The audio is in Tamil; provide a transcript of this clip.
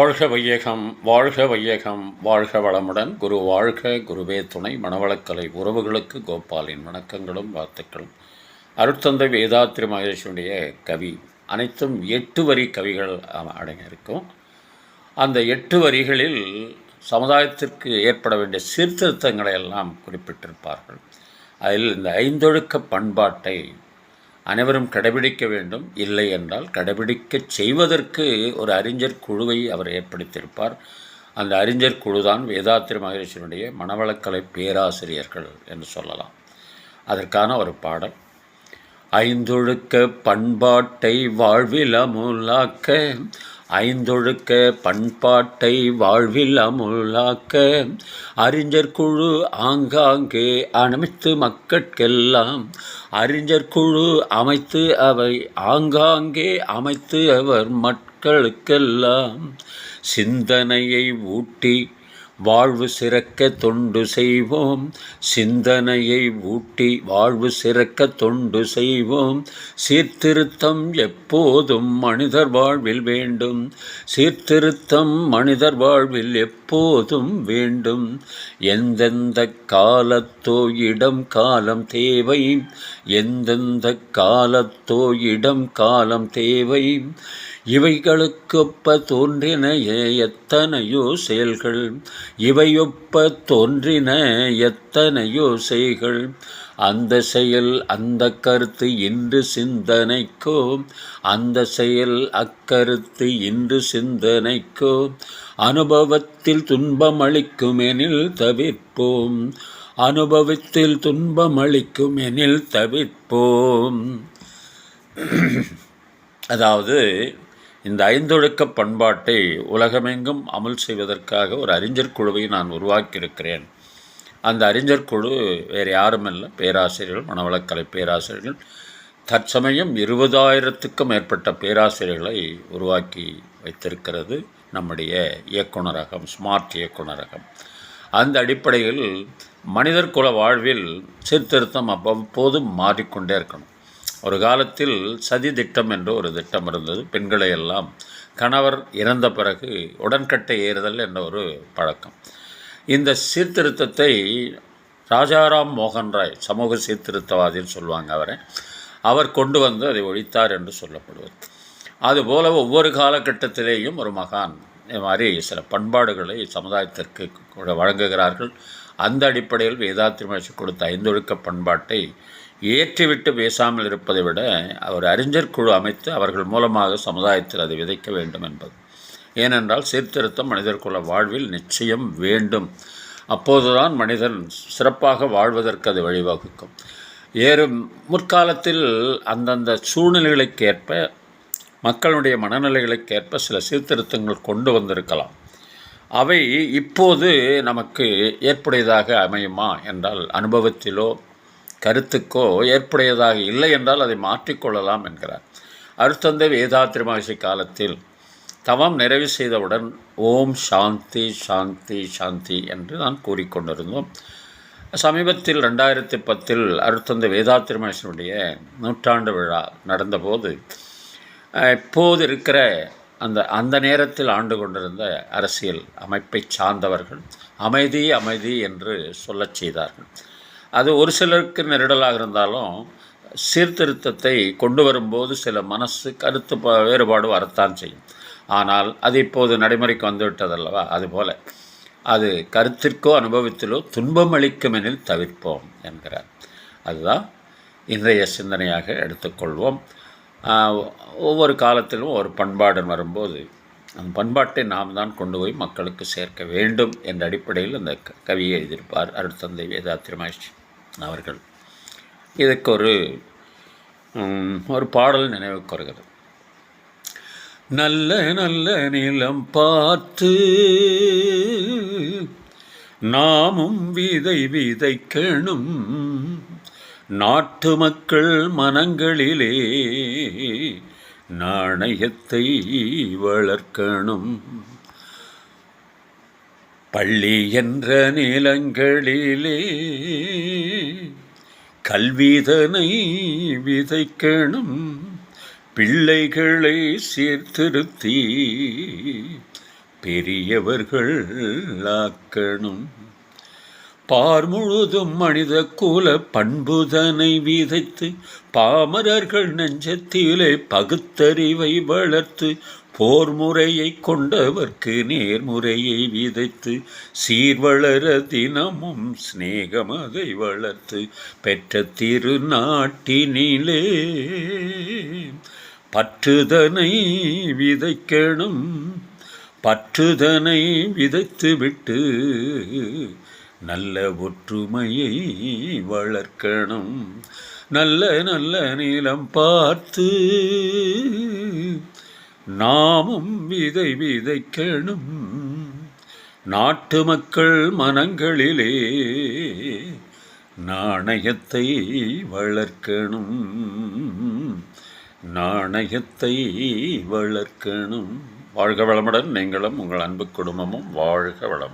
வாழ்க வையகம், வாழ்க வையகம், வாழ்க வளமுடன். குரு வாழ்க, குருவே துணை. மனவளக்கலை உறவுகளுக்கு கோபாலின் வணக்கங்களும் வாழ்த்துக்களும். அருட்தந்தை வேதாத்ரி மகேஷனுடைய கவி அனைத்தும் 8 வரி கவிகள் அடங்கியிருக்கும். அந்த 8 வரிகளில் சமுதாயத்திற்கு ஏற்பட வேண்டிய சீர்திருத்தங்களை எல்லாம் குறிப்பிட்டிருப்பார்கள். அதில் இந்த 5 ஒழுக்க பண்பாட்டை அனைவரும் கடைபிடிக்க வேண்டும். இல்லை என்றால் கடைபிடிக்க செய்வதற்கு ஒரு அறிஞர் குழுவை அவர் ஏற்படுத்தியிருப்பார். அந்த அறிஞர் குழு தான் வேதாத்ரி மகரிஷியினுடைய மனவளக்கலை பேராசிரியர்கள் என்று சொல்லலாம். அதற்கான ஒரு பாடல். ஐந்தொழுக்க பண்பாட்டை வாழ்வில் அமுலாக்க, ஐந்தொழுக்க பண்பாட்டை வாழ்வில் அமுலாக்க, அறிஞர் குழு ஆங்காங்கே அமைத்து மக்கட்கெல்லாம், அறிஞர் குழு அமைத்து அவை ஆங்காங்கே அமைத்து அவர் மக்களுக்கெல்லாம் சிந்தனையை ஊட்டி வாழ்வு சிறக்க தொண்டு செய்வோம், சிந்தனையை ஊட்டி வாழ்வு சிறக்க தொண்டு செய்வோம். சீர்திருத்தம் எப்போதும் மனிதர் வாழ்வில் வேண்டும், சீர்திருத்தம் மனிதர் வாழ்வில் எப்போதும் வேண்டும். எந்தெந்த காலத்தோ இடம் காலம் தேவை, எந்தெந்த காலத்தோ இடம் காலம் தேவை. இவைகளுக்கொப்ப தோன்றின எத்தனையோ செயல்கள், இவையொப்ப தோன்றின எத்தனையோ செய்கள். அந்த செயல் அந்த கருத்து இன்று சிந்தனைக்கோ, அந்த செயல் அக்கருத்து இன்று சிந்தனைக்கோ. அனுபவத்தில் துன்பமளிக்குமெனில் தவிர்ப்போம், அனுபவத்தில் துன்பமளிக்குமெனில் தவிர்ப்போம். அதாவது இந்த 5 ஒழுக்க பண்பாட்டை உலகமெங்கும் அமல் செய்வதற்காக ஒரு அறிஞர் குழுவை நான் உருவாக்கியிருக்கிறேன். அந்த அறிஞர் குழு வேறு யாருமில்லை, பேராசிரியர்கள், மனவளக்கலை பேராசிரியர்கள். தற்சமயம் 20,000க்கும் மேற்பட்ட பேராசிரியர்களை உருவாக்கி வைத்திருக்கிறது நம்முடைய இயக்குநரகம், ஸ்மார்ட் இயக்குநரகம். அந்த அடிப்படையில் மனிதர் குல வாழ்வில் சீர்திருத்தம் அவ்வப்போது மாறிக்கொண்டே இருக்கணும். ஒரு காலத்தில் சதி திட்டம் என்று ஒரு திட்டம் இருந்தது. பெண்களை எல்லாம் கணவர் இறந்த பிறகு உடன்கட்டை ஏறுதல் என்ற ஒரு பழக்கம். இந்த சீர்திருத்தத்தை ராஜாராம் மோகன் ராய், சமூக சீர்திருத்தவாதின்னு சொல்லுவாங்க அவர் கொண்டு வந்து அதை ஒழித்தார் என்று சொல்லப்படுவது. அதுபோல ஒவ்வொரு காலகட்டத்திலேயும் ஒரு மகான் இது மாதிரி சில பண்பாடுகளை சமுதாயத்திற்கு வழங்குகிறார்கள். அந்த அடிப்படையில் வேதாத்ரி மகரிஷி கொடுத்த 5 ஒழுக்க பண்பாட்டை ஏற்றிவிட்டு பேசாமல் இருப்பதை விட ஒரு அறிஞர் குழு அமைத்து அவர்கள் மூலமாக சமுதாயத்தில் அதை விதைக்க வேண்டும் என்பது. ஏனென்றால் சீர்திருத்தம் மனிதர்குல வாழ்வில் நிச்சயம் வேண்டும். அப்போதுதான் மனிதன் சிறப்பாக வாழ்வதற்கு அது வழிவகுக்கும். முற்காலத்தில் அந்தந்த சூழ்நிலைகளுக்கேற்ப, மக்களுடைய மனநிலைகளுக்கேற்ப சில சீர்திருத்தங்கள் கொண்டு வந்திருக்கலாம். அவை இப்போது நமக்கு ஏற்புடையதாக அமையுமா என்றால் அனுபவத்திலோ கருத்துக்கோ ஏற்புடையதாக இல்லை என்றால் அதை மாற்றிக்கொள்ளலாம் என்கிறார். அருட்தந்தை வேதாத்ரி மகரிஷி காலத்தில் தவம் நிறைவு செய்தவுடன் ஓம் சாந்தி சாந்தி சாந்தி என்று நான் கூறிக்கொண்டிருந்தோம். சமீபத்தில் 2010 அருட்தந்தை வேதாத்ரி மகரிஷியினுடைய 100ஆண்டு விழா நடந்தபோது இப்போது இருக்கிற அந்த நேரத்தில் ஆண்டு கொண்டிருந்த அரசியல் அமைப்பை சார்ந்தவர்கள் அமைதி அமைதி என்று சொல்லச் செய்தார்கள். அது ஒரு சிலருக்கு நெருடலாக இருந்தாலும் சீர்திருத்தத்தை கொண்டு வரும்போது சில மனசு கருத்து வேறுபாடு வரத்தான் செய்யும். ஆனால் அது இப்போது நடைமுறைக்கு வந்துவிட்டதல்லவா, அதுபோல் அது கருத்திற்கோ அனுபவத்திலோ துன்பம் அளிக்குமெனில் தவிர்ப்போம் என்கிறார். அதுதான் இன்றைய சிந்தனையாக எடுத்துக்கொள்வோம். ஒவ்வொரு காலத்திலும் ஒரு பண்பாடு வரும்போது அந்த பண்பாட்டை நாம் தான் கொண்டு போய் மக்களுக்கு சேர்க்க வேண்டும் என்ற அடிப்படையில் அந்த கவியை எழுதியிருப்பார் அருட்தந்தை வேதாத்ரி மகரிஷி அவர்கள். இதுக்கு ஒரு பாடல் நினைவுக்கு வருகிறது. நல்ல நல்ல நிலம் பார்த்து நாமும் விதை விதைக்கணும், நாட்டு மக்கள் மனங்களிலே நாணயத்தை வளர்க்கணும். பள்ளி என்ற நிலங்களிலே கல்விதனை விதைக்கணும், பிள்ளைகளை சீர்திருத்தி பெரியவர்கள் ஆக்கணும். பார் முழுதும் மனித கூல பண்புதனை விதைத்து பாமரர்கள் நெஞ்சத்திலே பகுத்தறிவை வளர்த்து போர் முறையை கொண்டவர்க்கு நேர்முறையை விதைத்து சீர்வளர தினமும் சிநேகமதை வளர்த்து பெற்ற திருநாட்டினிலே பற்றுதனை விதைக்கணும். பற்றுதனை விதைத்து விட்டு நல்ல ஒற்றுமையை வளர்க்கணும். நல்ல நல்ல நீளம் பார்த்து நாமும் விதை விதைக்கணும். நாட்டு மக்கள் மனங்களிலே நாணயத்தை வளர்க்கணும். நாணயத்தை வளர்க்கணும். வாழ்க வளமுடன். நீங்களும் உங்கள் அன்பு குடும்பமும் வாழ்க வளம்.